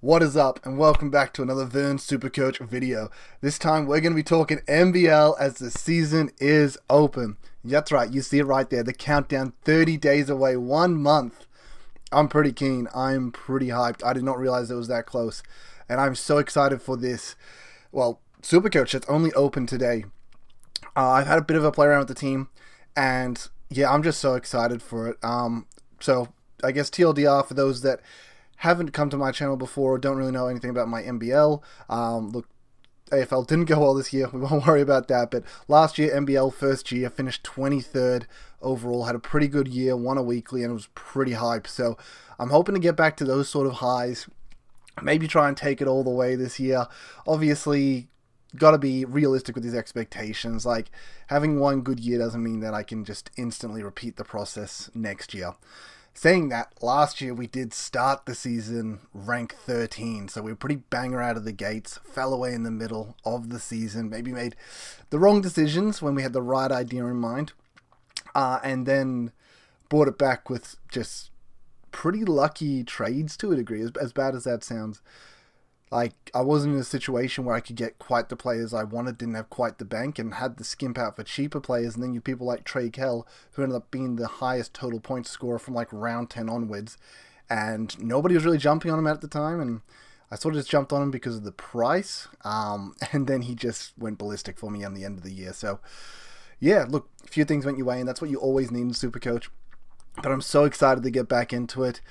What is up, and welcome back to another Vern Supercoach video. This time we're going to be talking NBL as the season is open. That's right, you see it right there, the countdown, 30 days away, 1 month. I'm pretty keen, I'm pretty hyped. I did not realize it was that close, and I'm so excited for this. Well, Supercoach that's only open today. I've had a bit of a play around with the team, and yeah, I'm just so excited for it. So I guess TLDR for those that haven't come to my channel before or don't really know anything about my NBL. Look, AFL didn't go well this year. We won't worry about that. But last year, NBL first year, finished 23rd overall. Had a pretty good year, won a weekly, and it was pretty hype. So I'm hoping to get back to those sort of highs. Maybe try and take it all the way this year. Obviously, got to be realistic with these expectations. Like, having one good year doesn't mean that I can just instantly repeat the process next year. Saying that, last year we did start the season ranked 13, so we were pretty banger out of the gates, fell away in the middle of the season, maybe made the wrong decisions when we had the right idea in mind, and then brought it back with just pretty lucky trades to a degree, as bad as that sounds. Like, I wasn't in a situation where I could get quite the players I wanted, didn't have quite the bank, and had to skimp out for cheaper players. And then you people like Trey Kell, who ended up being the highest total points scorer from like round 10 onwards. And nobody was really jumping on him at the time. And I sort of just jumped on him because of the price. And then he just went ballistic for me on the end of the year. So, yeah, look, a few things went your way, and that's what you always need in Supercoach. But I'm so excited to get back into it.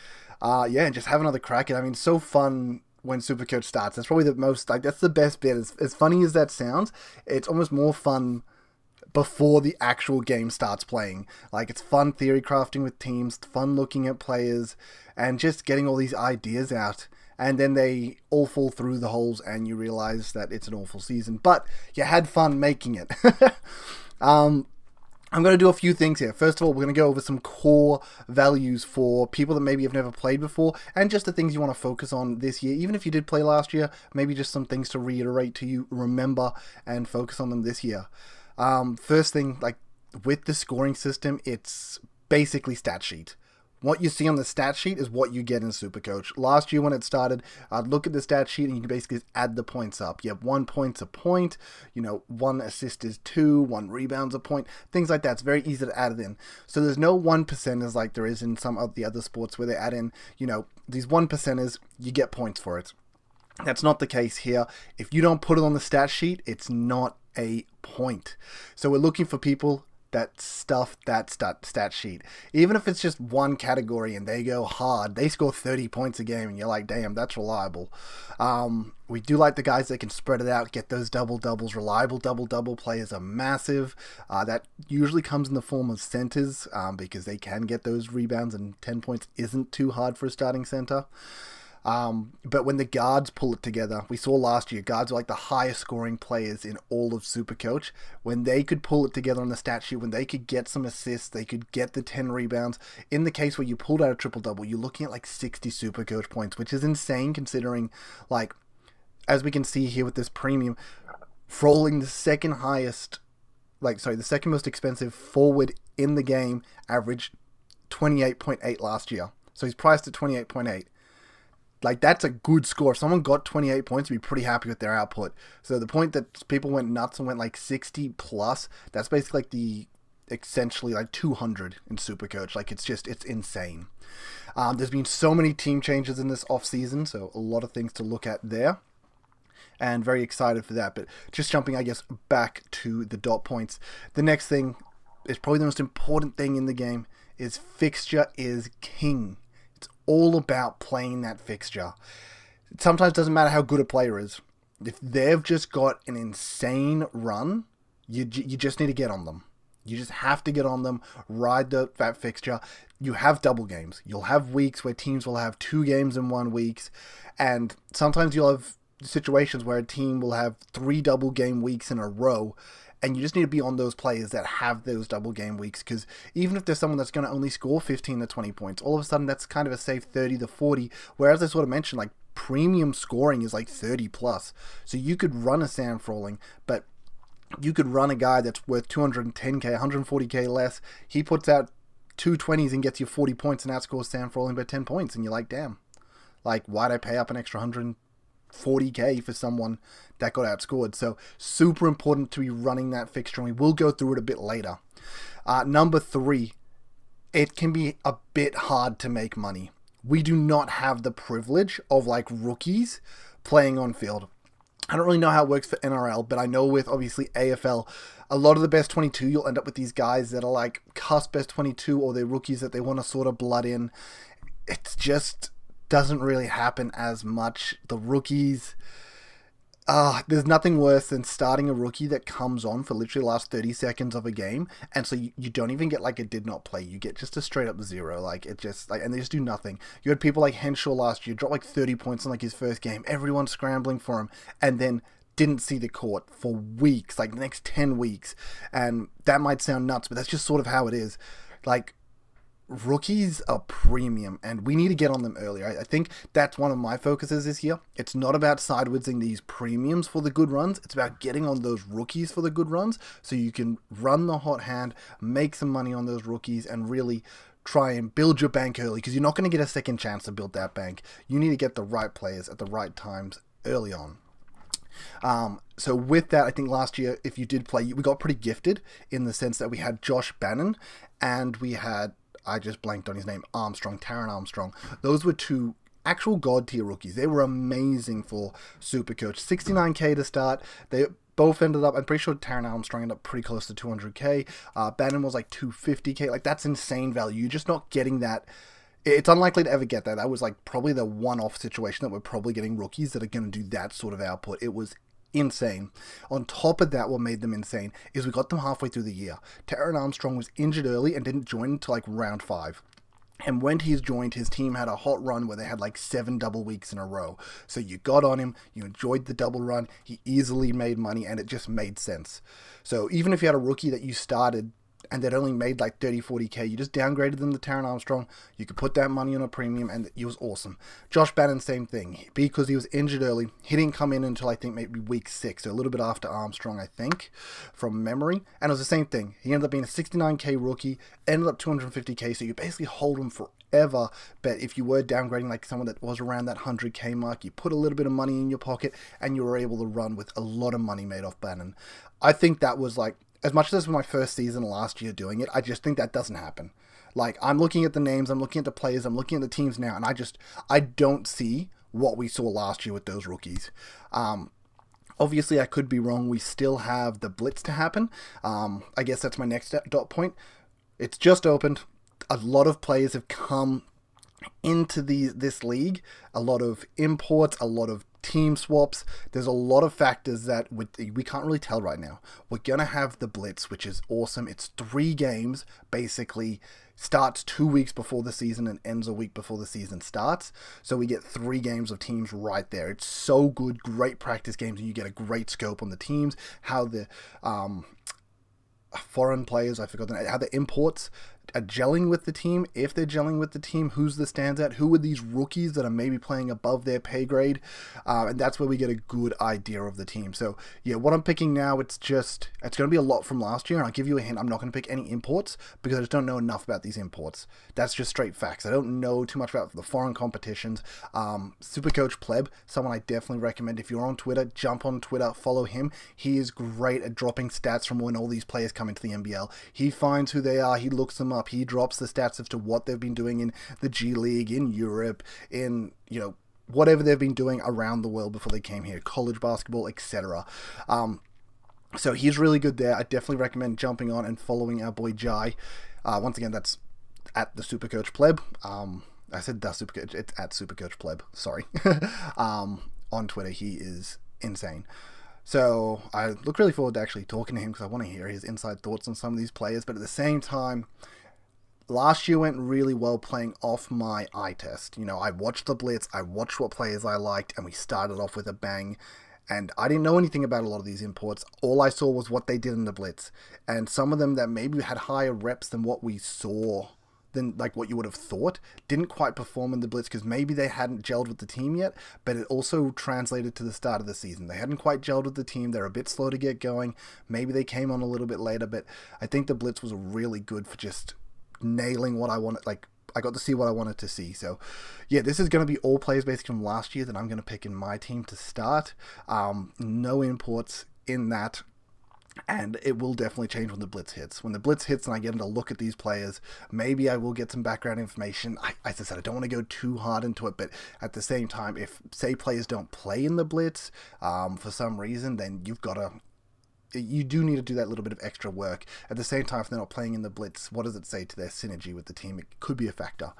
Yeah, and just have another crack at it. I mean, so fun when Supercoach starts. That's probably the most, like, that's the best bit. As funny as that sounds, it's almost more fun before the actual game starts playing. Like, it's fun theory crafting with teams, fun looking at players, and just getting all these ideas out. And then they all fall through the holes and you realize that it's an awful season. But you had fun making it. I'm going to do a few things here. First of all, we're going to go over some core values for people that maybe have never played before, and just the things you want to focus on this year. Even if you did play last year, maybe just some things to reiterate to you, remember, and focus on them this year. First thing, like with the scoring system, it's basically stat sheet. What you see on the stat sheet is what you get in Supercoach. Last year when it started, I'd look at the stat sheet and you can basically add the points up. You have 1 point's a point, 1 assist is 2, 1 rebound's a point, things like that. It's very easy to add it in. So there's no 1%ers like there is in some of the other sports where they add in, these 1%ers, you get points for it. That's not the case here. If you don't put it on the stat sheet, it's not a point. So we're looking for people that stuff that stat sheet. Even if it's just one category and they go hard, they score 30 points a game and you're like, damn, that's reliable. We do like the guys that can spread it out, get those double-doubles. Reliable double-double players are massive. That usually comes in the form of centers because they can get those rebounds, and 10 points isn't too hard for a starting center. But when the guards pull it together, we saw last year, guards were like the highest scoring players in all of Supercoach. When they could pull it together on the stat sheet, when they could get some assists, they could get the 10 rebounds. In the case where you pulled out a triple-double, you're looking at like 60 Supercoach points, which is insane considering, like, as we can see here with this premium, Froling, the second most expensive forward in the game, averaged 28.8 last year. So he's priced at 28.8. Like, that's a good score. If someone got 28 points, we'd be pretty happy with their output. So the point that people went nuts and went like 60 plus, that's basically like essentially like 200 in Supercoach. Like, it's insane. There's been so many team changes in this offseason, so a lot of things to look at there. And very excited for that. But just jumping, I guess, back to the dot points. The next thing is probably the most important thing in the game is fixture is king. It's all about playing that fixture. It sometimes doesn't matter how good a player is. If they've just got an insane run, you just need to get on them. You just have to get on them, ride that fixture. You have double games. You'll have weeks where teams will have 2 games in 1 week, and sometimes you'll have situations where a team will have 3 double game weeks in a row, and you just need to be on those players that have those double game weeks, because even if there's someone that's going to only score 15 to 20 points, all of a sudden that's kind of a safe 30 to 40, whereas I sort of mentioned, like, premium scoring is like 30 plus. So you could run a Sam Froling, but you could run a guy that's worth 210k, 140k less. He puts out 220s and gets you 40 points and outscores Sam Froling by 10 points, and you're like, damn. Like, why'd I pay up an extra 140K for someone that got outscored? So super important to be running that fixture, and we will go through it a bit later. Number 3, it can be a bit hard to make money. We do not have the privilege of like rookies playing on field. I don't really know how it works for NRL, but I know with obviously AFL, a lot of the best 22, you'll end up with these guys that are like cusp best 22, or they're rookies that they want to sort of blood in. It just doesn't really happen as much. The rookies, there's nothing worse than starting a rookie that comes on for literally the last 30 seconds of a game, and so you don't even get like a did not play. You get just a straight up 0. Like, it just like, and they just do nothing. You had people like Henshaw last year drop like 30 points in like his first game. Everyone's scrambling for him, and then didn't see the court for weeks, like the next 10 weeks. And that might sound nuts, but that's just sort of how it is. Like, rookies are premium, and we need to get on them earlier. I think that's one of my focuses this year. It's not about sidewitzing these premiums for the good runs. It's about getting on those rookies for the good runs, so you can run the hot hand, make some money on those rookies, and really try and build your bank early, because you're not going to get a second chance to build that bank. You need to get the right players at the right times early on. So with that, I think last year, if you did play, we got pretty gifted in the sense that we had Josh Bannon, and we had, I just blanked on his name, Taron Armstrong. Those were 2 actual god tier rookies. They were amazing for Supercoach. 69K to start. They both ended up, I'm pretty sure Taron Armstrong ended up pretty close to 200K. Bannon was like 250K. Like, that's insane value. You're just not getting that. It's unlikely to ever get that. That was like probably the one-off situation that we're probably getting rookies that are going to do that sort of output. It was insane. On top of that, what made them insane is we got them halfway through the year. Taron Armstrong was injured early and didn't join until like round 5. And when he's joined, his team had a hot run where they had like 7 double weeks in a row. So you got on him, you enjoyed the double run, he easily made money, and it just made sense. So even if you had a rookie that you started and that only made like 30, 40K, you just downgraded them to Taron Armstrong, you could put that money on a premium, and it was awesome. Josh Bannon, same thing. Because he was injured early, he didn't come in until I think maybe week 6, so a little bit after Armstrong, I think, from memory. And it was the same thing. He ended up being a 69K rookie, ended up 250K, so you basically hold him forever. But if you were downgrading like someone that was around that 100K mark, you put a little bit of money in your pocket, and you were able to run with a lot of money made off Bannon. I think that was like, as much as this was my first season last year doing it, I just think that doesn't happen. Like, I'm looking at the names, I'm looking at the players, I'm looking at the teams now, and I don't see what we saw last year with those rookies. Obviously, I could be wrong. We still have the blitz to happen. I guess that's my next dot point. It's just opened. A lot of players have come into this league. A lot of imports, a lot of team swaps. There's a lot of factors that we can't really tell right now. We're going to have the blitz, which is awesome. It's 3 games, basically. Starts 2 weeks before the season and ends a week before the season starts. So we get 3 games of teams right there. It's so good. Great practice games, and you get a great scope on the teams, how the foreign players, I forgot the name, how the imports are gelling with the team, if they're gelling with the team, who's the standout, who are these rookies that are maybe playing above their pay grade, and that's where we get a good idea of the team. So yeah, what I'm picking now, it's going to be a lot from last year, and I'll give you a hint, I'm not going to pick any imports, because I just don't know enough about these imports. That's just straight facts. I don't know too much about the foreign competitions. Supercoach Pleb, someone I definitely recommend. If you're on Twitter, jump on Twitter, follow him. He is great at dropping stats from when all these players come into the NBL. He finds who they are, he looks them up, he drops the stats as to what they've been doing in the G League, in Europe, in, whatever they've been doing around the world before they came here, college basketball, etc. So he's really good there. I definitely recommend jumping on and following our boy Jai. Once again, that's at the Supercoach Pleb. I said the Supercoach, it's at Supercoach Pleb, sorry. On Twitter, he is insane. So I look really forward to actually talking to him, because I want to hear his inside thoughts on some of these players. But at the same time, last year went really well playing off my eye test. I watched the blitz, I watched what players I liked, and we started off with a bang. And I didn't know anything about a lot of these imports. All I saw was what they did in the blitz. And some of them that maybe had higher reps than what we saw, than like what you would have thought, didn't quite perform in the blitz because maybe they hadn't gelled with the team yet, but it also translated to the start of the season. They hadn't quite gelled with the team. They're a bit slow to get going. Maybe they came on a little bit later, but I think the blitz was really good for just nailing what I wanted. Like, I got to see what I wanted to see. So yeah, this is going to be all players basically from last year that I'm going to pick in my team to start. No imports in that. And it will definitely change when the blitz hits. When the blitz hits and I get to look at these players, maybe I will get some background information. As I said, I don't want to go too hard into it, but at the same time, if, say, players don't play in the blitz for some reason, then you do need to do that little bit of extra work. At the same time, if they're not playing in the blitz, what does it say to their synergy with the team? It could be a factor.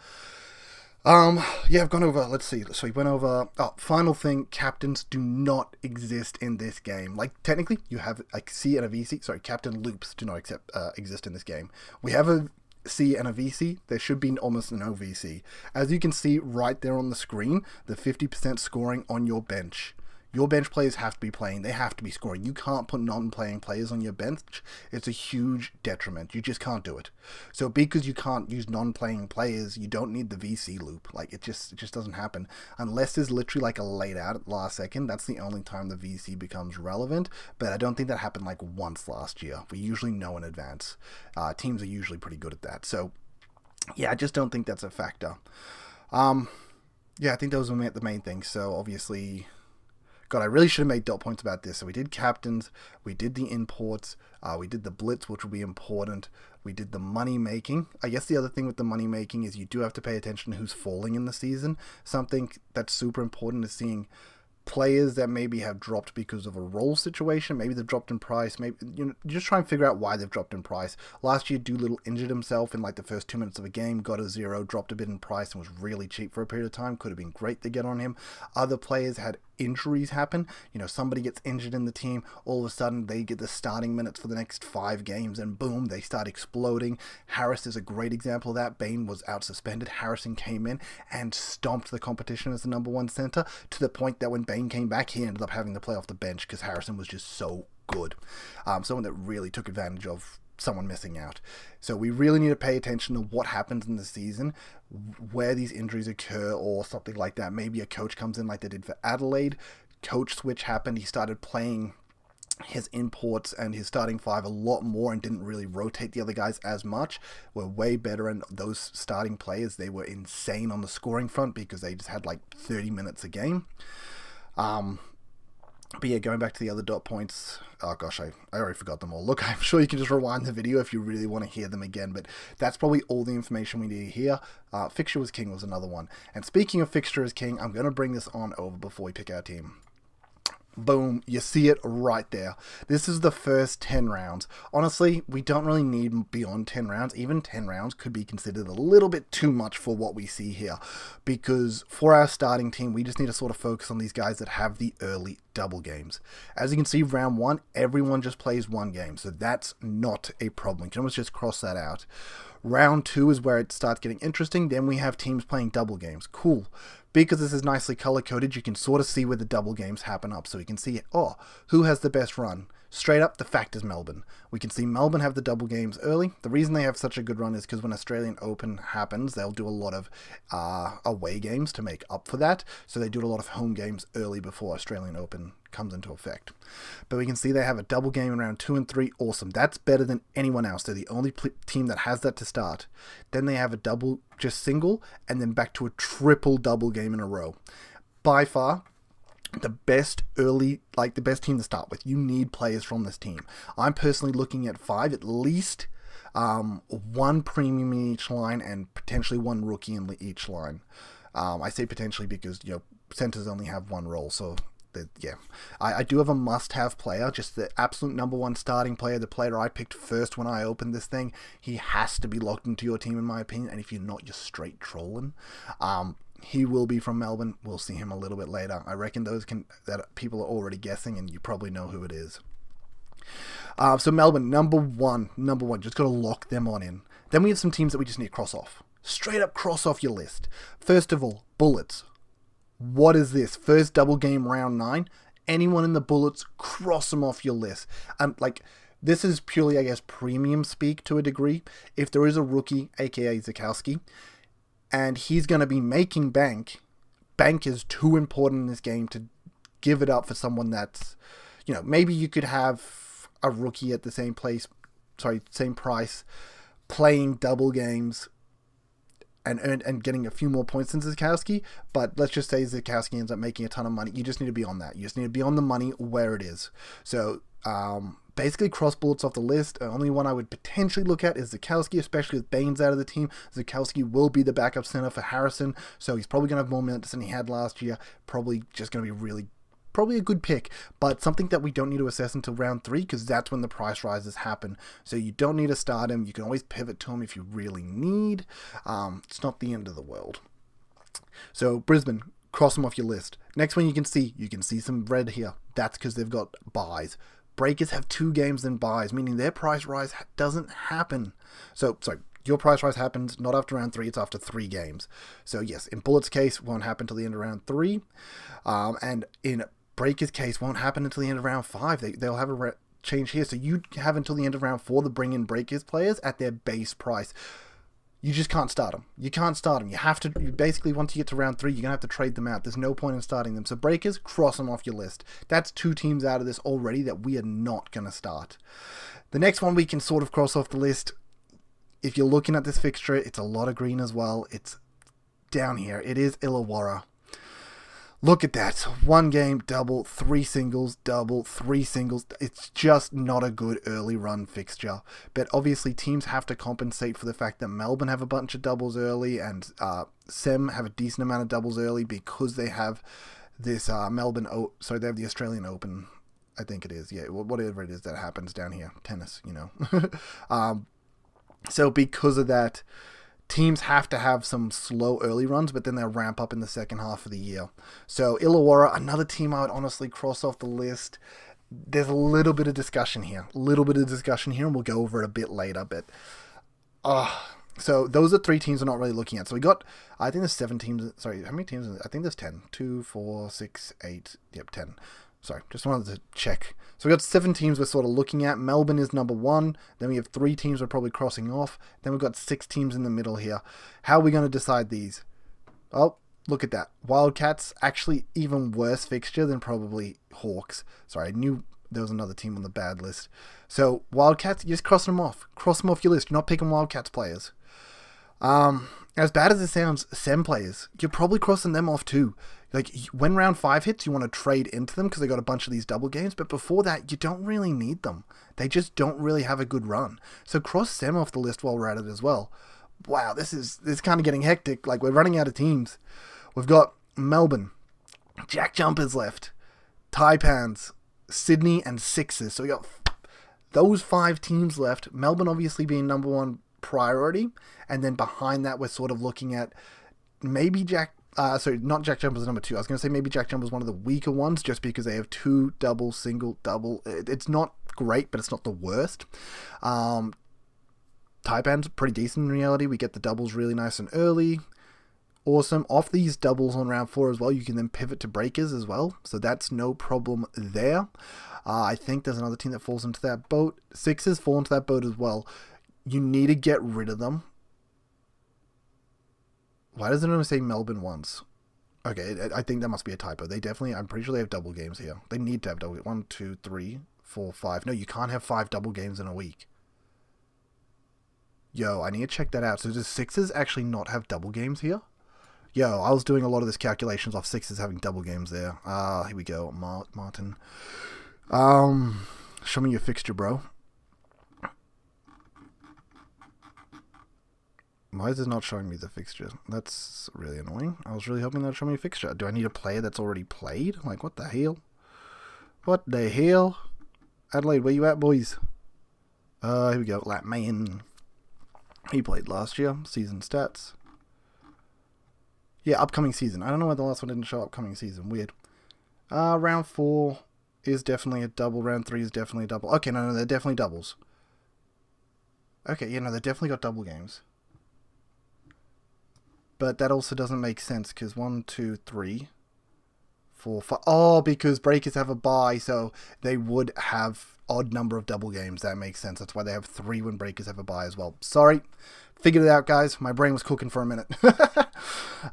Yeah, I've gone over, let's see, so we went over, final thing, captains do not exist in this game. Like, technically, you have a C and a VC, sorry, captain loops do not exist in this game. We have a C and a VC, there should be almost no VC. As you can see right there on the screen, the 50% scoring on your bench. Your bench players have to be playing. They have to be scoring. You can't put non-playing players on your bench. It's a huge detriment. You just can't do it. So because you can't use non-playing players, you don't need the VC loop. Like, it just doesn't happen. Unless there's literally like a laid out at the last second. That's the only time the VC becomes relevant. But I don't think that happened like once last year. We usually know in advance. Teams are usually pretty good at that. So yeah, I just don't think that's a factor. Yeah, I think those were the main things. So obviously... God, I really should have made dot points about this. So we did captains, we did the imports, we did the blitz, which will be important. We did the money making. I guess the other thing with the money making is you do have to pay attention to who's falling in the season. Something that's super important is seeing players that maybe have dropped because of a role situation. Maybe they've dropped in price. Maybe you just try and figure out why they've dropped in price. Last year, Doolittle injured himself in like the first 2 minutes of a game, got a 0, dropped a bit in price, and was really cheap for a period of time. Could have been great to get on him. Other players had injuries happen. Somebody gets injured in the team, all of a sudden they get the starting minutes for the next 5 games, and boom, they start exploding. Harris is a great example of that. Bain was out suspended. Harrison came in and stomped the competition as the number 1 center, to the point that when Bain came back, he ended up having to play off the bench because Harrison was just so good. Someone that really took advantage of someone missing out. So we really need to pay attention to what happens in the season, where these injuries occur or something like that. Maybe a coach comes in like they did for Adelaide. Coach switch happened. He started playing his imports and his starting 5 a lot more and didn't really rotate the other guys as much. Were way better, and those starting players, they were insane on the scoring front because they just had like 30 minutes a game. But yeah, going back to the other dot points, oh gosh, I already forgot them all. Look, I'm sure you can just rewind the video if you really want to hear them again, but that's probably all the information we need to hear. Fixture was king was another one. And speaking of Fixture as king, I'm going to bring this on over before we pick our team. Boom, you see it right there. This is the first 10 rounds. Honestly, we don't really need beyond 10 rounds. Even 10 rounds could be considered a little bit too much for what we see here. Because for our starting team, we just need to sort of focus on these guys that have the early double games. As you can see, round 1, everyone just plays 1 game. So that's not a problem. You can almost just cross that out. Round 2 is where it starts getting interesting. Then we have teams playing double games. Cool. Because this is nicely color-coded, you can sort of see where the double games happen up. So we can see, who has the best run? Straight up, the fact is Melbourne. We can see Melbourne have the double games early. The reason they have such a good run is because when Australian Open happens, they'll do a lot of away games to make up for that. So they do a lot of home games early before Australian Open comes into effect. But we can see they have a double game in round 2 and 3. Awesome. That's better than anyone else. They're the only team that has that to start. Then they have a double, just single, and then back to a triple double game in a row. By far, the best early, like the best team to start with. You need players from this team. I'm personally looking at 5 at least, 1 premium in each line and potentially 1 rookie in each line. I say potentially because, centers only have 1 role, so yeah. I do have a must-have player, just the absolute number 1 starting player, the player I picked first when I opened this thing. He has to be locked into your team, in my opinion, and if you're not, you're straight trolling. He will be from Melbourne. We'll see him a little bit later. I reckon that people are already guessing, and you probably know who it is. So Melbourne, number one, just got to lock them on in. Then we have some teams that we just need to cross off. Straight up cross off your list. First of all, Bullets. What is this? First double game round 9. Anyone in the Bullets, cross them off your list. This is purely, I guess, premium speak to a degree. If there is a rookie, aka Zakowski, and he's going to be making bank is too important in this game to give it up for someone that's, maybe you could have a rookie at the same price, playing double games and getting a few more points than Zukowski, but let's just say Zukowski ends up making a ton of money. You just need to be on that. You just need to be on the money where it is. So basically cross bullets off the list. The only one I would potentially look at is Zukowski, especially with Baines out of the team. Zukowski will be the backup center for Harrison, so he's probably going to have more minutes than he had last year. Probably just going to be probably a good pick, but something that we don't need to assess until round 3, because that's when the price rises happen. So you don't need to start him. You can always pivot to him if you really need. It's not the end of the world. So Brisbane, cross them off your list. Next one you can see some red here. That's because they've got buys. Breakers have 2 games then buys, meaning their price rise doesn't happen. So, sorry, your price rise happens not after round 3, it's after 3 games. So yes, in Bullet's case, won't happen till the end of round 3. And in Breakers' case, won't happen until the end of round 5. They'll have a change here. So you have until the end of round 4 to bring in Breakers players at their base price. You just can't start them. You can't start them. You have to, basically, once you get to round 3, you're going to have to trade them out. There's no point in starting them. So Breakers, cross them off your list. That's 2 teams out of this already that we are not going to start. The next one we can sort of cross off the list. If you're looking at this fixture, it's a lot of green as well. It's down here. It is Illawarra. Look at that. 1 game, double, 3 singles, double, 3 singles. It's just not a good early run fixture. But obviously teams have to compensate for the fact that Melbourne have a bunch of doubles early and Sem have a decent amount of doubles early because they have this they have the Australian Open, I think it is. Yeah, whatever it is that happens down here. Tennis, you know. So because of that, teams have to have some slow early runs, but then they'll ramp up in the second half of the year. So Illawarra, another team I would honestly cross off the list. There's a little bit of discussion here. And we'll go over it a bit later. But so those are 3 teams we're not really looking at. So we got, I think there's 7 teams. Sorry, how many teams? I think there's 10. 2, 4, 6, 8. Yep, 10. Sorry, just wanted to check. So we got 7 teams we're sort of looking at. Melbourne is number 1. Then we have 3 teams we're probably crossing off. Then we've got 6 teams in the middle here. How are we going to decide these? Oh, look at that. Wildcats, actually even worse fixture than probably Hawks. Sorry, I knew there was another team on the bad list. So Wildcats, you just cross them off. Cross them off your list. You're not picking Wildcats players. As bad as it sounds, Sem players, you're probably crossing them off too. Like, when round 5 hits, you want to trade into them because they got a bunch of these double games. But before that, you don't really need them. They just don't really have a good run. So cross Sem off the list while we're at it as well. Wow, this is kind of getting hectic. Like, we're running out of teams. We've got Melbourne, Jack Jumpers left, Taipans, Sydney, and Sixers. So we got those 5 teams left. Melbourne obviously being number 1 priority. And then behind that, we're sort of looking at maybe not Jack Jumpers number 2. I was going to say maybe Jack Jumpers one of the weaker ones just because they have 2 double, single, double. It's not great, but it's not the worst. Taipan's pretty decent in reality. We get the doubles really nice and early. Awesome. Off these doubles on round 4 as well, you can then pivot to breakers as well. So that's no problem there. I think there's another team that falls into that boat. Sixers fall into that boat as well. You need to get rid of them. Why does it only say Melbourne once? Okay, I think that must be a typo. I'm pretty sure they have double games here. They need to have double games. 1, 2, 3, 4, 5. No, you can't have 5 double games in a week. Yo, I need to check that out. So does Sixers actually not have double games here? Yo, I was doing a lot of this calculations off Sixers having double games there. Here we go. Martin. Show me your fixture, bro. Why is it not showing me the fixture? That's really annoying. I was really hoping that would show me a fixture. Do I need a player that's already played? Like, what the hell? What the hell? Adelaide, where you at, boys? Here we go. Latman. He played last year. Season stats. Yeah, upcoming season. I don't know why the last one didn't show upcoming season. Weird. Round 4 is definitely a double. Round 3 is definitely a double. Okay, no, they're definitely doubles. Okay, yeah, no, they definitely got double games. But that also doesn't make sense because 1, 2, 3, 4, 5. Oh, because breakers have a bye, so they would have odd number of double games. That makes sense. That's why they have 3 windbreakers have a bye as well. Sorry. Figured it out, guys. My brain was cooking for a minute.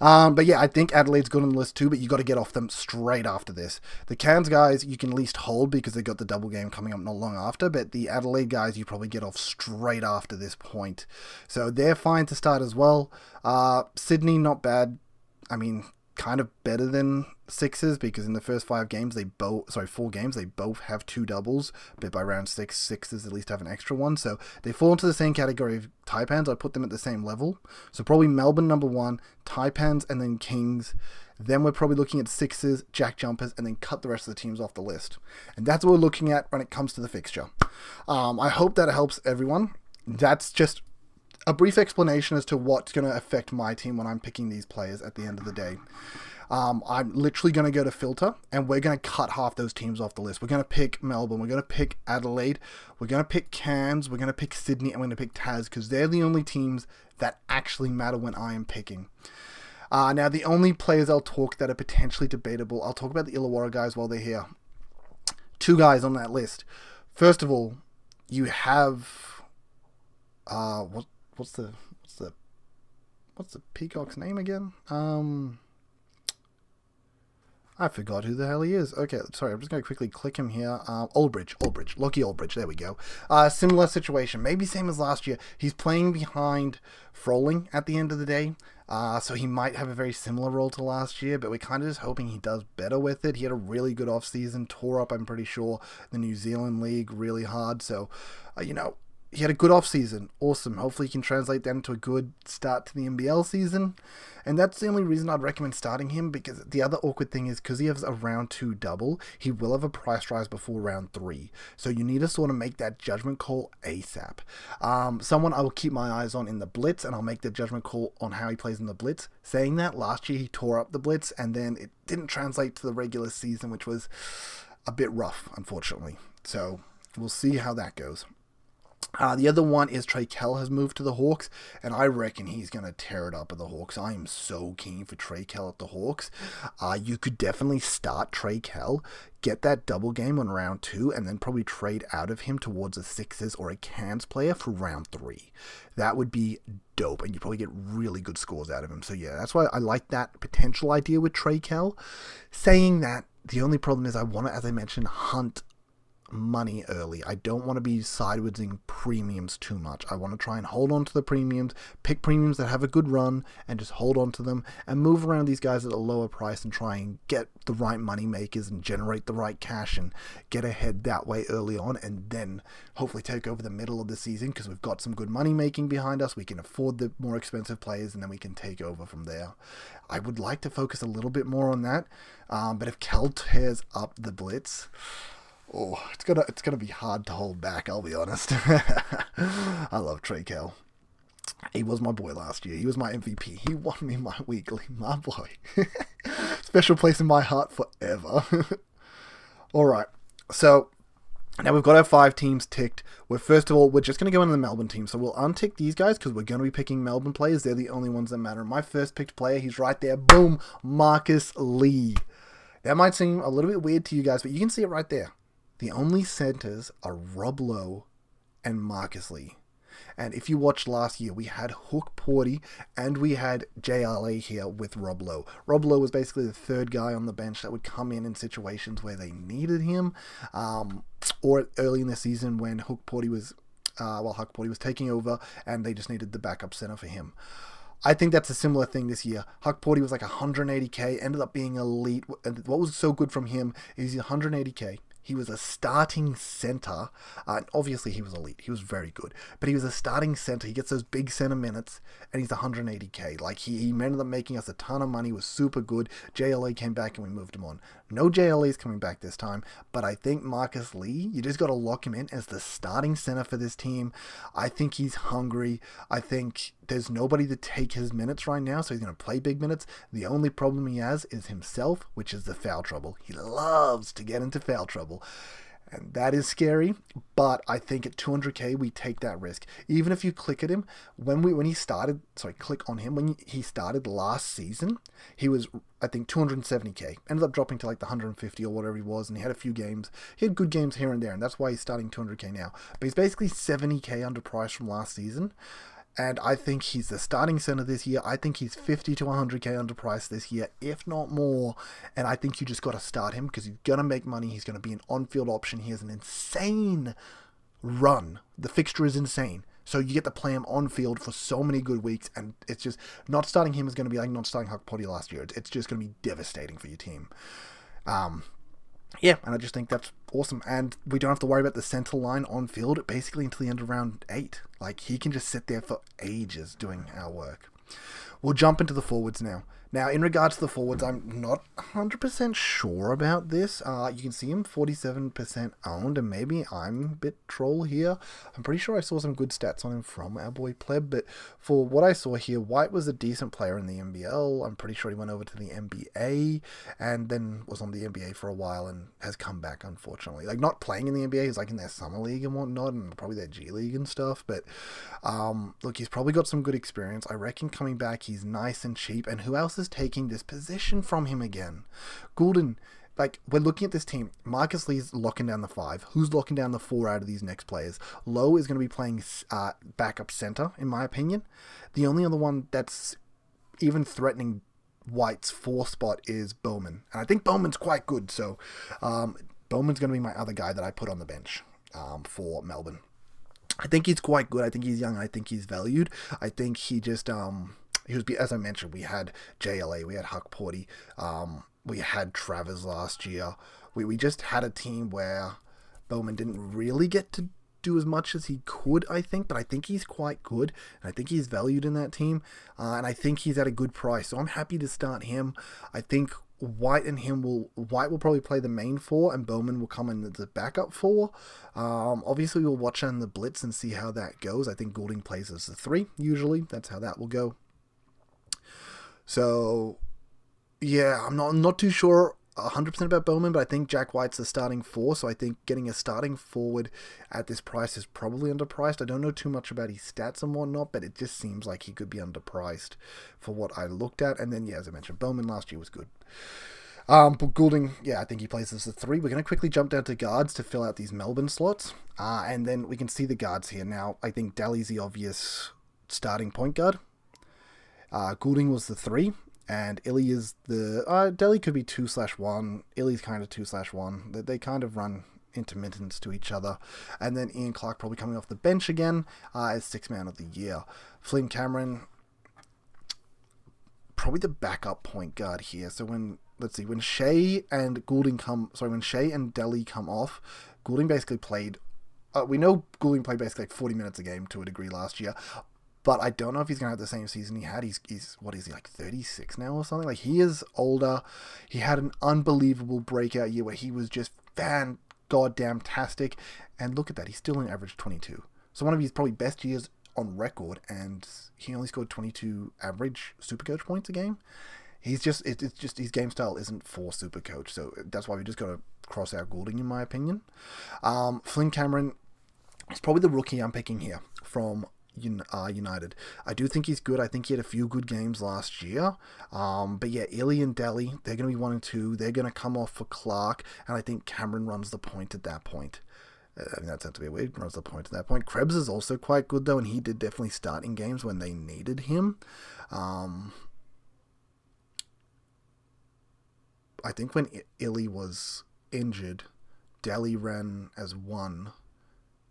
But yeah, I think Adelaide's good on the list too, but you got to get off them straight after this. The Cairns guys, you can at least hold because they got the double game coming up not long after, but the Adelaide guys, you probably get off straight after this point. So they're fine to start as well. Sydney, not bad. I mean, kind of better than Sixers because in the first 4 games they both have 2 doubles, but by round 6, Sixers at least have an extra one, so they fall into the same category of Taipans. I put them at the same level, so probably Melbourne number 1, Taipans, and then Kings. Then we're probably looking at Sixers, Jack Jumpers, and then cut the rest of the teams off the list, and that's what we're looking at when it comes to the fixture. I hope that helps everyone. That's just a brief explanation as to what's going to affect my team when I'm picking these players at the end of the day. I'm literally going to go to filter, and we're going to cut half those teams off the list. We're going to pick Melbourne, we're going to pick Adelaide, we're going to pick Cairns, we're going to pick Sydney, and we're going to pick Tas, because they're the only teams that actually matter when I am picking. Now, the only players I'll talk that are potentially debatable, I'll talk about the Illawarra guys while they're here. 2 guys on that list. First of all, you have... What's the peacock's name again? I forgot who the hell he is. Okay, sorry, I'm just going to quickly click him here. Lockie Aldridge, there we go. Similar situation, maybe same as last year. He's playing behind Froling at the end of the day, so he might have a very similar role to last year, but we're kind of just hoping he does better with it. He had a really good offseason, tore up, I'm pretty sure, the New Zealand League really hard, so, he had a good off-season. Awesome. Hopefully he can translate that into a good start to the NBL season. And that's the only reason I'd recommend starting him, because the other awkward thing is because he has a round 2 double, he will have a price rise before round 3. So you need to sort of make that judgment call ASAP. Someone I will keep my eyes on in the blitz, and I'll make the judgment call on how he plays in the blitz. Saying that, last year he tore up the blitz, and then it didn't translate to the regular season, which was a bit rough, unfortunately. So we'll see how that goes. The other one is Trey Kell has moved to the Hawks, and I reckon he's going to tear it up at the Hawks. I am so keen for Trey Kell at the Hawks. You could definitely start Trey Kell, get that double game on round 2, and then probably trade out of him towards a Sixers or a Cairns player for round 3. That would be dope, and you probably get really good scores out of him. So yeah, that's why I like that potential idea with Trey Kell. Saying that, the only problem is I want to, as I mentioned, hunt money early. I don't want to be sidewarding premiums too much. I want to try and hold on to the premiums, pick premiums that have a good run, and just hold on to them and move around these guys at a lower price and try and get the right money makers and generate the right cash and get ahead that way early on, and then hopefully take over the middle of the season because we've got some good money making behind us. We can afford the more expensive players, and then we can take over from there. I would like to focus a little bit more on that, but if Kel tears up the blitz, it's gonna be hard to hold back, I'll be honest. I love Trey Kell. He was my boy last year. He was my MVP. He won me my weekly, my boy. Special place in my heart forever. Alright, so now we've got our 5 teams ticked. First of all, we're just going to go into the Melbourne team. So we'll untick these guys because we're going to be picking Melbourne players. They're the only ones that matter. My first picked player, he's right there. Boom, Marcus Lee. That might seem a little bit weird to you guys, but you can see it right there. The only centers are Rob Lowe and Marcus Lee. And if you watched last year, we had Hook Porty and we had JLA here with Rob Lowe. Rob Lowe was basically the third guy on the bench that would come in situations where they needed him, or early in the season when Hook Porty was taking over and they just needed the backup center for him. I think that's a similar thing this year. Huck Porty was like 180k, ended up being elite. And what was so good from him is he's 180k. He was a starting center. Obviously, he was elite. He was very good. But he was a starting center. He gets those big center minutes, and he's 180k. Like, he ended up making us a ton of money. Was super good. JLA came back, and we moved him on. No JLA's coming back this time, but I think Marcus Lee, you just got to lock him in as the starting center for this team. I think he's hungry. I think there's nobody to take his minutes right now, so he's going to play big minutes. The only problem he has is himself, which is the foul trouble. He loves to get into foul trouble. And that is scary, but I think at 200k we take that risk. Even if you click at him, click on him when he started last season, he was I think 270k. Ended up dropping to like the 150 or whatever he was, and he had a few games. He had good games here and there, and that's why he's starting 200k now. But he's basically 70k underpriced from last season. And I think he's the starting center this year. I think he's 50 to 100k underpriced this year, if not more. And I think you just got to start him because he's going to make money. He's going to be an on-field option. He has an insane run. The fixture is insane. So you get to play him on-field for so many good weeks. And it's just, not starting him is going to be like not starting Huck Potty last year. It's just going to be devastating for your team. Yeah, and I just think that's awesome. And we don't have to worry about the center line on field basically until the end of round 8. Like, he can just sit there for ages doing our work. We'll jump into the forwards now. Now, in regards to the forwards, I'm not 100% sure about this. You can see him 47% owned, and maybe I'm a bit troll here. I'm pretty sure I saw some good stats on him from our boy Pleb, but for what I saw here, White was a decent player in the NBL. I'm pretty sure he went over to the NBA, and then was on the NBA for a while, and has come back, unfortunately. Like, not playing in the NBA, he's like in their summer league and whatnot, and probably their G League and stuff, but look, he's probably got some good experience. I reckon coming back, he's nice and cheap, and who else is taking this position from him again? Goulden. Like, we're looking at this team. Marcus Lee's locking down the 5. Who's locking down the 4 out of these next players? Lowe is going to be playing backup center, in my opinion. The only other one that's even threatening White's 4 spot is Bowman. And I think Bowman's quite good, so Bowman's going to be my other guy that I put on the bench for Melbourne. I think he's quite good. I think he's young. I think he's valued. I think he just... he was, as I mentioned, we had JLA, we had Huck Porty, we had Travers last year. We just had a team where Bowman didn't really get to do as much as he could, I think, but I think he's quite good, and I think he's valued in that team, and I think he's at a good price, so I'm happy to start him. I think White will probably play the main 4, and Bowman will come in as the backup 4. Obviously, we'll watch on the blitz and see how that goes. I think Goulding plays as the 3, usually. That's how that will go. So, yeah, I'm not too sure 100% about Bowman, but I think Jack White's the starting 4, so I think getting a starting forward at this price is probably underpriced. I don't know too much about his stats and whatnot, but it just seems like he could be underpriced for what I looked at. And then, yeah, as I mentioned, Bowman last year was good. But Goulding, yeah, I think he plays as a 3. We're going to quickly jump down to guards to fill out these Melbourne slots, and then we can see the guards here. Now, I think Daly's the obvious starting point guard. Goulding was the 3, and Illy is the... Delhi could be 2/1. Illy's kind of 2/1. They kind of run intermittence to each other. And then Ian Clark probably coming off the bench again as 6th man of the year. Flynn Cameron, probably the backup point guard here. So when Shea and Delhi come off, Goulding basically played... we know Goulding played basically like 40 minutes a game to a degree last year. But I don't know if he's going to have the same season he had. He's what is he, like 36 now or something? Like, he is older. He had an unbelievable breakout year where he was just fan-goddamn-tastic. And look at that. He's still an average 22. So one of his probably best years on record, and he only scored 22 average Supercoach points a game. It's just his game style isn't for Supercoach. So that's why we just got to cross out Goulding, in my opinion. Flynn Cameron is probably the rookie I'm picking here from United. I do think he's good. I think he had a few good games last year. But yeah, Illy and Delhi, they're going to be 1 and 2. They're going to come off for Clark, and I think Cameron runs the point at that point. I mean, that sounds a bit weird. Runs the point at that point. Krebs is also quite good, though, and he did definitely start in games when they needed him. I think when Illy was injured, Delhi ran as 1.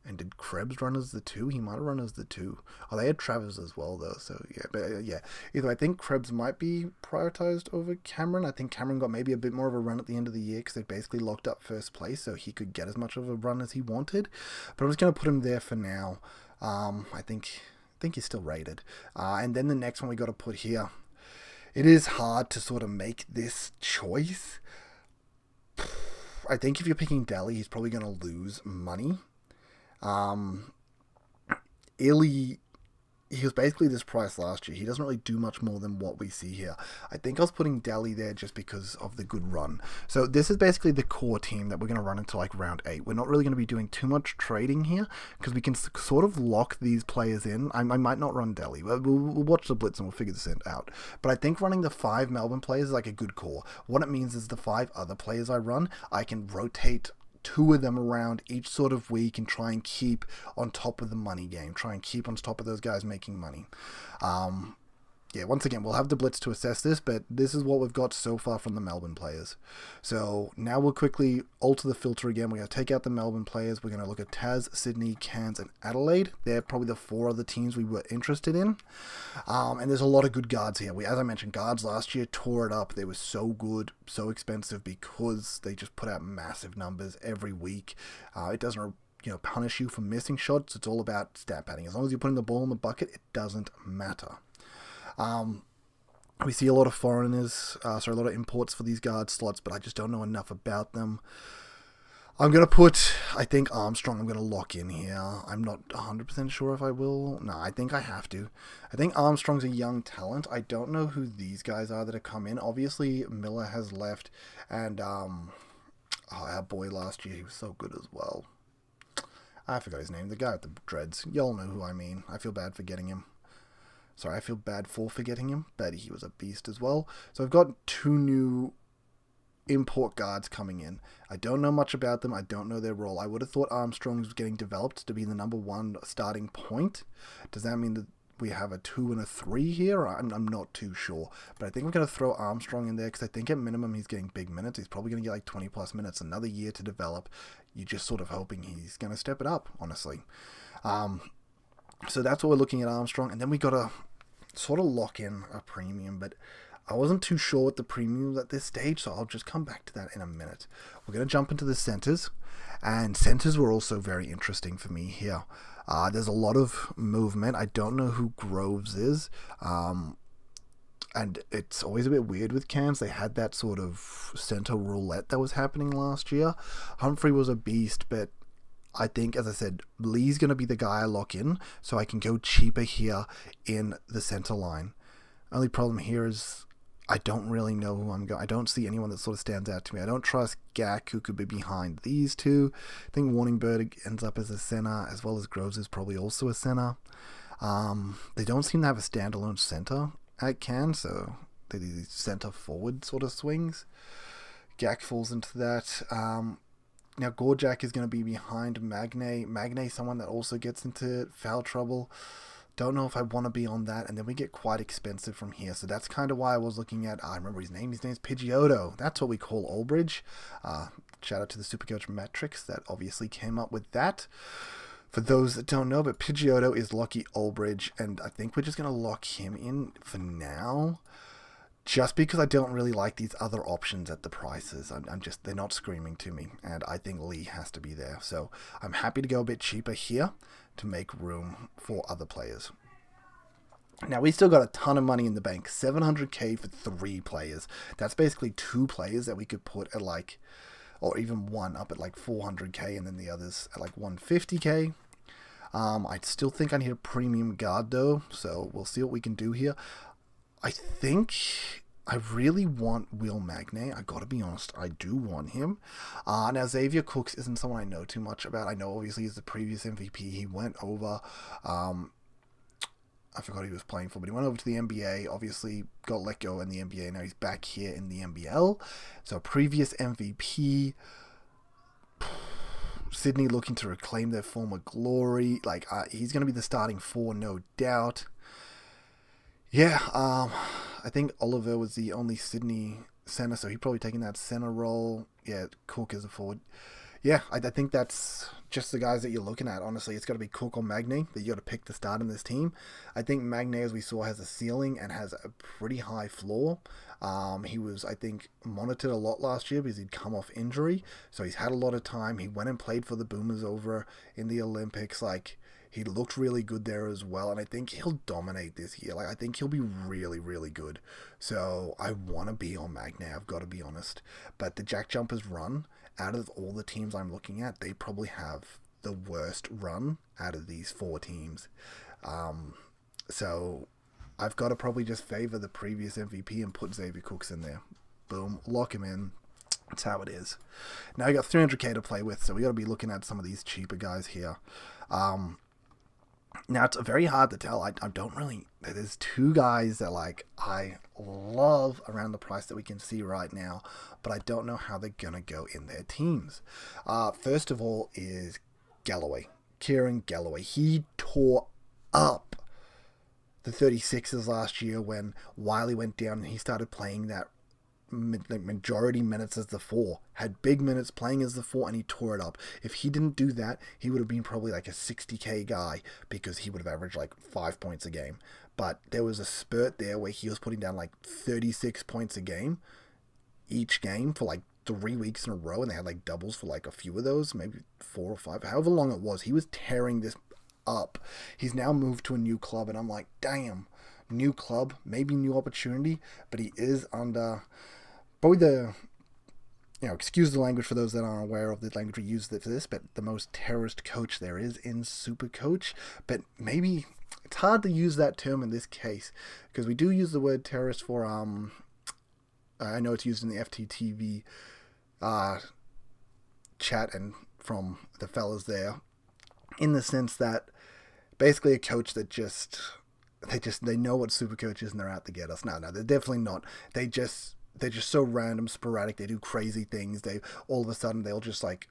And did Krebs run as the 2? He might have run as the 2. Oh, they had Travers as well, though. So, yeah. But, yeah. Either I think Krebs might be prioritized over Cameron. I think Cameron got maybe a bit more of a run at the end of the year because they basically locked up first place, so he could get as much of a run as he wanted. But I'm just going to put him there for now. I think he's still rated. And then the next one we got to put here. It is hard to sort of make this choice. I think if you're picking Delhi, he's probably going to lose money. Illy, he was basically this price last year. He doesn't really do much more than what we see here. I think I was putting Delhi there just because of the good run. So this is basically the core team that we're going to run into like round 8. We're not really going to be doing too much trading here because we can sort of lock these players in. I might not run Delhi. We'll watch the blitz and we'll figure this out. But I think running the 5 Melbourne players is like a good core. What it means is the 5 other players I run, I can rotate 2 of them around each sort of week and try and keep on top of the money game. Try and keep on top of those guys making money. Yeah, once again, we'll have the blitz to assess this, but this is what we've got so far from the Melbourne players. So now we'll quickly alter the filter again. We're going to take out the Melbourne players. We're going to look at Tas, Sydney, Cairns, and Adelaide. They're probably the 4 other teams we were interested in. And there's a lot of good guards here. As I mentioned, guards last year tore it up. They were so good, so expensive because they just put out massive numbers every week. It doesn't punish you for missing shots. It's all about stat padding. As long as you're putting the ball in the bucket, it doesn't matter. We see a lot of foreigners, a lot of imports for these guard slots, but I just don't know enough about them. I'm going to put, I think Armstrong, I'm going to lock in here. I'm not 100% sure if I will. No, I think I have to. I think Armstrong's a young talent. I don't know who these guys are that have come in. Obviously, Miller has left, and our boy last year, he was so good as well. I forgot his name, the guy with the dreads. Y'all know who I mean. I feel bad for getting him. Sorry, I feel bad for forgetting him, but he was a beast as well. So I've got 2 new import guards coming in. I don't know much about them. I don't know their role. I would have thought Armstrong was getting developed to be the number 1 starting point. Does that mean that we have a 2 and a 3 here? I'm not too sure. But I think we're going to throw Armstrong in there because I think at minimum he's getting big minutes. He's probably going to get like 20 plus minutes, another year to develop. You're just sort of hoping he's going to step it up, honestly. So that's what we're looking at Armstrong. And then we got to sort of lock in a premium, but I wasn't too sure what the premium was at this stage, so I'll just come back to that in a minute. We're going to jump into the centers, and centers were also very interesting for me here. There's a lot of movement. I don't know who Groves is, and it's always a bit weird with Cairns. They had that sort of center roulette that was happening last year. Humphrey was a beast, but I think, as I said, Lee's going to be the guy I lock in, so I can go cheaper here in the center line. Only problem here is I don't really know who I'm going. I don't see anyone that sort of stands out to me. I don't trust Gak, who could be behind these 2. I think Warningberg ends up as a center, as well as Groves is probably also a center. They don't seem to have a standalone center at Cairns, so they do these center forward sort of swings. Gak falls into that. Now, Gorjak is going to be behind Magne. Magne, someone that also gets into foul trouble. Don't know if I want to be on that. And then we get quite expensive from here. So that's kind of why I was looking at, I remember his name. His name's Pidgeotto. That's what we call Olbridge. Shout out to the Supercoach metrics that obviously came up with that. For those that don't know, but Pidgeotto is Lockie Olbridge. And I think we're just going to lock him in for now. Just because I don't really like these other options at the prices. They're not screaming to me. And I think Lee has to be there. So I'm happy to go a bit cheaper here to make room for other players. Now, we still got a ton of money in the bank. 700k for 3 players. That's basically 2 players that we could put at like, or even one up at like 400k and then the others at like 150k. I still think I need a premium guard though. So we'll see what we can do here. I think I really want Will Magne. I gotta be honest, I do want him. Now, Xavier Cooks isn't someone I know too much about. I know obviously he's the previous MVP. He went over, I forgot who he was playing for, but he went over to the NBA, obviously got let go in the NBA. Now he's back here in the NBL. So previous MVP, Sydney looking to reclaim their former glory. Like, he's going to be the starting 4, no doubt. Yeah, I think Oliver was the only Sydney center, so he's probably taking that center role. Yeah, Cook is a forward. Yeah, I think that's just the guys that you're looking at. Honestly, it's got to be Cook or Magne that you got to pick to start in this team. I think Magne, as we saw, has a ceiling and has a pretty high floor. He was, I think, monitored a lot last year because he'd come off injury, so he's had a lot of time. He went and played for the Boomers over in the Olympics. Like, he looked really good there as well, and I think he'll dominate this year. Like, I think he'll be really, really good. So I want to be on Magne, I've got to be honest. But the Jack Jumpers run, out of all the teams I'm looking at, they probably have the worst run out of these 4 teams. So I've got to probably just favor the previous MVP and put Xavier Cooks in there. Boom, lock him in. That's how it is. Now you got 300k to play with, so we got to be looking at some of these cheaper guys here. Now it's very hard to tell. I don't really. There's two guys that like I love around the price that we can see right now, but I don't know how they're gonna go in their teams. First of all is Galloway, Kieran Galloway. He tore up the 36ers last year when Wiley went down and he started playing that majority minutes as the 4, had big minutes playing as the 4, and he tore it up. If he didn't do that, he would have been probably like a 60k guy because he would have averaged like 5 points a game. But there was a spurt there where he was putting down like 36 points a game each game for like 3 weeks in a row, and they had like doubles for like a few of those, maybe 4 or 5, however long it was. He was tearing this up. He's now moved to a new club, and I'm like, damn, new club, maybe new opportunity, but he is under probably the, excuse the language for those that aren't aware of the language we use for this, but the most terrorist coach there is in Supercoach. But maybe it's hard to use that term in this case because we do use the word terrorist for, I know it's used in the FTTV chat and from the fellas there, in the sense that basically a coach that they know what Supercoach is and they're out to get us. No, they're definitely not. They're just so random, sporadic. They do crazy things. They all of a sudden they'll just like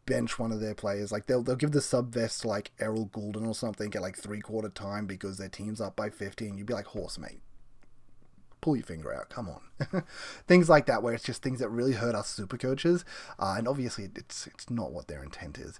bench one of their players. Like they'll give the sub vest to like Errol Goulden or something at like 3/4 time because their team's up by 50, and you'd be like, horse mate, pull your finger out, come on. Things like that, where it's just things that really hurt us super coaches, and obviously it's not what their intent is.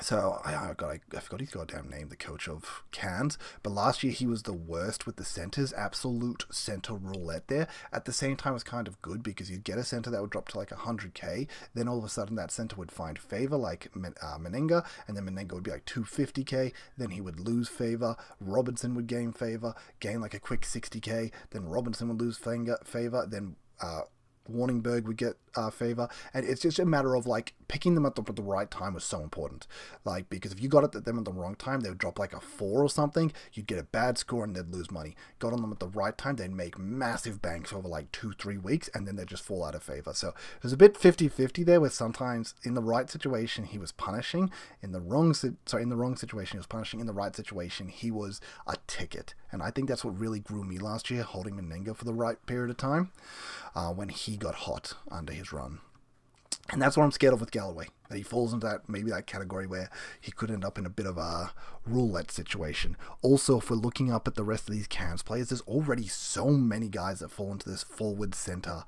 So I forgot his goddamn name, the coach of Cairns. But last year he was the worst with the centers, absolute center roulette there. At the same time, it was kind of good because you'd get a center that would drop to like 100k. Then all of a sudden that center would find favor, like Meninga, and then Meninga would be like 250k. Then he would lose favor. Robinson would gain favor, gain like a quick 60k. Then Robinson would lose favor. Then Warningberg would get favor, and it's just a matter of like picking them at the right time was so important. Like, because if you got it at them at the wrong time, they would drop like a 4 or something, you'd get a bad score and they'd lose money. Got on them at the right time, they'd make massive banks over like 2-3 weeks, and then they'd just fall out of favor. So it was a bit 50-50 there, where sometimes in the right situation he was punishing, in the wrong situation he was punishing, in the right situation he was a ticket. And I think that's what really grew me last year, holding Meninga for the right period of time, when he got hot under his run. And that's what I'm scared of with Galloway, that he falls into that category where he could end up in a bit of a roulette situation. Also, if we're looking up at the rest of these Cairns players, there's already so many guys that fall into this forward center,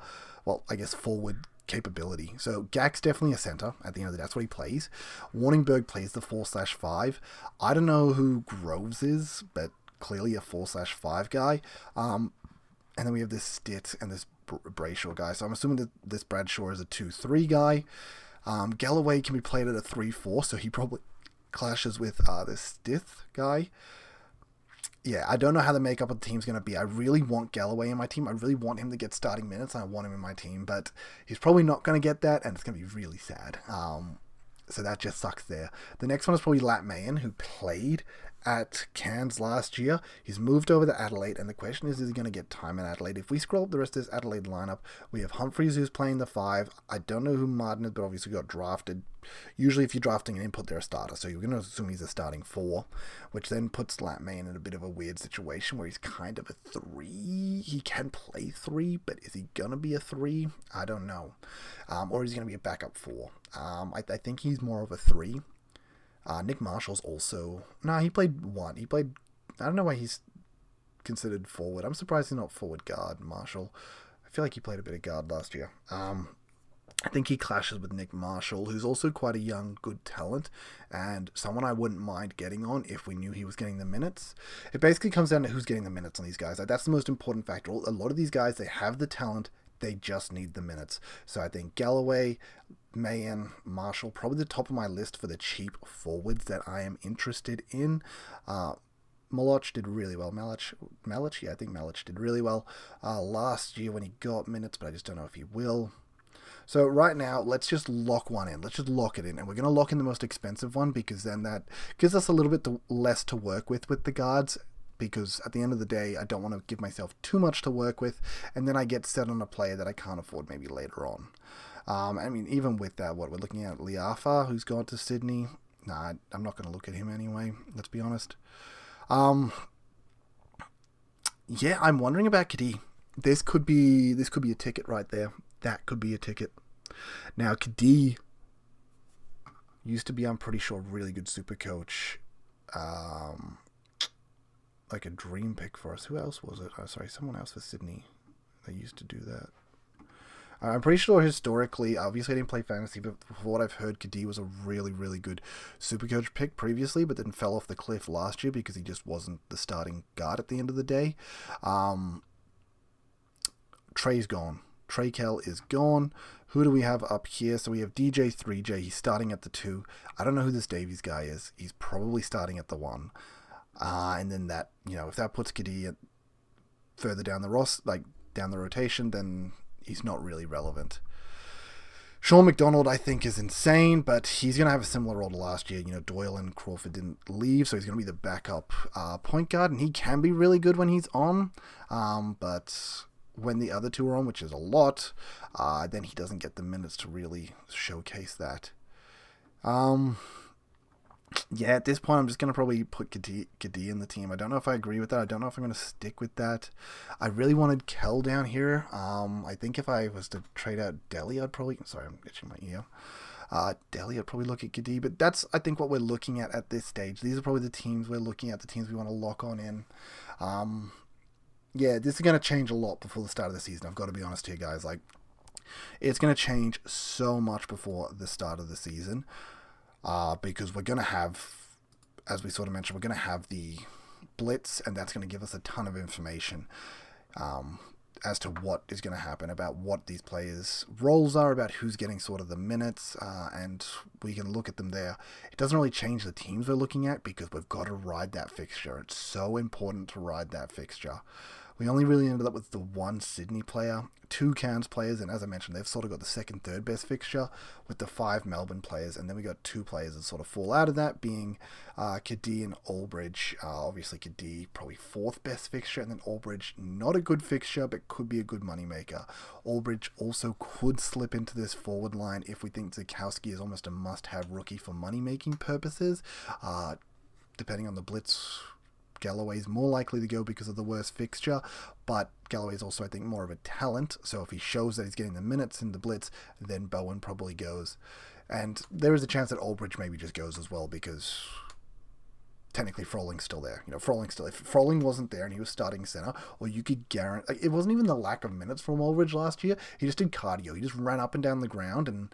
forward capability. So Gak's definitely a center at the end of the day. That's what he plays. Warningberg plays the 4/5. I don't know who Groves is, but clearly a 4/5 guy. And then we have this Stitt and this Brayshaw guy. So I'm assuming that this Bradshaw is a 2-3 guy. Galloway can be played at a 3-4, so he probably clashes with this Stith guy. Yeah, I don't know how the makeup of the team's going to be. I really want Galloway in my team. I really want him to get starting minutes. I want him in my team, but he's probably not going to get that, and it's going to be really sad. So that just sucks there. The next one is probably Lat Mayen, who played at Cairns last year. He's moved over to Adelaide, and the question is he going to get time in Adelaide? If we scroll up the rest of this Adelaide lineup, we have Humphreys, who's playing the 5. I don't know who Martin is, but obviously got drafted. Usually if you're drafting an input, they're a starter, so you're going to assume he's a starting 4, which then puts Lat Mayen in a bit of a weird situation where he's kind of a 3. He can play 3, but is he going to be a 3? I don't know. Or is he going to be a backup 4? I think he's more of a 3. Nick Marshall's also... No, he played 1. I don't know why he's considered forward. I'm surprised he's not forward guard, Marshall. I feel like he played a bit of guard last year. I think he clashes with Nick Marshall, who's also quite a young, good talent, and someone I wouldn't mind getting on if we knew he was getting the minutes. It basically comes down to who's getting the minutes on these guys. That's the most important factor. A lot of these guys, they have the talent, they just need the minutes. So I think Galloway, Mayen, Marshall, probably the top of my list for the cheap forwards that I am interested in. Malach did really well. Malich? Yeah, I think Malich did really well last year when he got minutes, but I just don't know if he will. So right now, let's just lock one in. Let's just lock it in. And we're going to lock in the most expensive one because then that gives us a little bit less to work with the guards. Because at the end of the day, I don't want to give myself too much to work with. And then I get set on a player that I can't afford maybe later on. I mean, even with that, what we're looking at, Liafa, who's gone to Sydney. Nah, I'm not going to look at him anyway. Let's be honest. Yeah, I'm wondering about Kadee. This could be a ticket right there. That could be a ticket. Now, Kadee used to be, I'm pretty sure, really good super coach. Like a dream pick for us. Who else was it? Oh, sorry, someone else for Sydney. They used to do that. I'm pretty sure historically, obviously I didn't play fantasy, but for what I've heard, Kadee was a really, really good Supercoach pick previously, but then fell off the cliff last year because he just wasn't the starting guard at the end of the day. Trey's gone. Trey Kell is gone. Who do we have up here? So we have DJ 3J. He's starting at the 2. I don't know who this Davies guy is. He's probably starting at the 1. And then that, if that puts Kadee further down the down the rotation, then he's not really relevant. Sean McDonald, I think, is insane, but he's going to have a similar role to last year. Doyle and Crawford didn't leave, so he's going to be the backup point guard, and he can be really good when he's on, but when the other two are on, which is a lot, then he doesn't get the minutes to really showcase that. Yeah, at this point, I'm just going to probably put Kadee in the team. I don't know if I agree with that. I don't know if I'm going to stick with that. I really wanted Kell down here. I think if I was to trade out Delhi, I'd probably... Sorry, I'm itching my ear. Delhi, I'd probably look at Kadee. But that's, I think, what we're looking at this stage. These are probably the teams we're looking at, the teams we want to lock on in. Yeah, this is going to change a lot before the start of the season. I've got to be honest here, guys. It's going to change so much before the start of the season. Because we're going to have, as we sort of mentioned, we're going to have the blitz, and that's going to give us a ton of information as to what is going to happen, about what these players' roles are, about who's getting sort of the minutes, and we can look at them there. It doesn't really change the teams we're looking at because we've got to ride that fixture. It's so important to ride that fixture. We only really ended up with the one Sydney player, 2 Cairns players, and as I mentioned, they've sort of got the second, third best fixture with the 5 Melbourne players, and then we got 2 players that sort of fall out of that, being Kadee and Albridge. Obviously, Kadee probably 4th best fixture, and then Albridge, not a good fixture, but could be a good moneymaker. Albridge also could slip into this forward line if we think Zukowski is almost a must-have rookie for money-making purposes, depending on the blitz. Galloway's more likely to go because of the worst fixture, but Galloway's also, I think, more of a talent, so if he shows that he's getting the minutes in the blitz, then Bowen probably goes. And there is a chance that Albridge maybe just goes as well, because technically Frolling's still there. Frolling's still... If Frolling wasn't there and he was starting center, or you could guarantee... it wasn't even the lack of minutes from Albridge last year, he just did cardio. He just ran up and down the ground and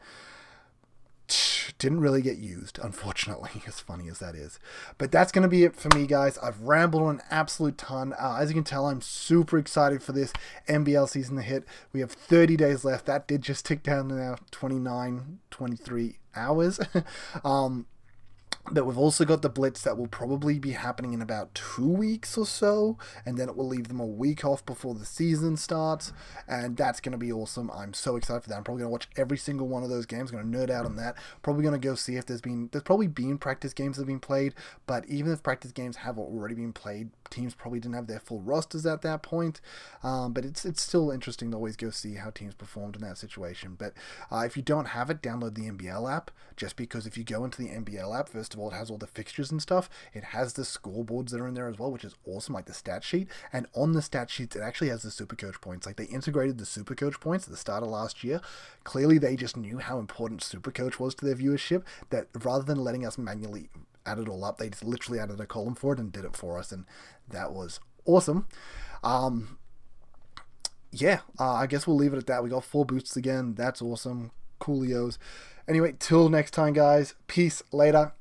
didn't really get used, unfortunately, as funny as that is. But that's going to be it for me, guys. I've rambled on an absolute ton. As you can tell, I'm super excited for this NBL season to hit. We have 30 days left. That did just tick down to now 29, 23 hours. But we've also got the blitz that will probably be happening in about 2 weeks or so, and then it will leave them a week off before the season starts, and that's going to be awesome. I'm so excited for that. I'm probably going to watch every single one of those games. I'm going to nerd out on that. Probably going to go see if there's probably been practice games that have been played, but even if practice games have already been played, teams probably didn't have their full rosters at that point, but it's still interesting to always go see how teams performed in that situation. But if you don't have it, download the NBL app, just because if you go into the NBL app, first of all, it has all the fixtures and stuff. It has the scoreboards that are in there as well, which is awesome, like the stat sheet. And on the stat sheets, it actually has the Supercoach points. They integrated the Supercoach points at the start of last year. Clearly, they just knew how important Supercoach was to their viewership, that rather than letting us manually add it all up, they just literally added a column for it and did it for us, and that was awesome. I guess we'll leave it at that. We got 4 boosts again. That's awesome. Coolios. Anyway, till next time, guys. Peace. Later.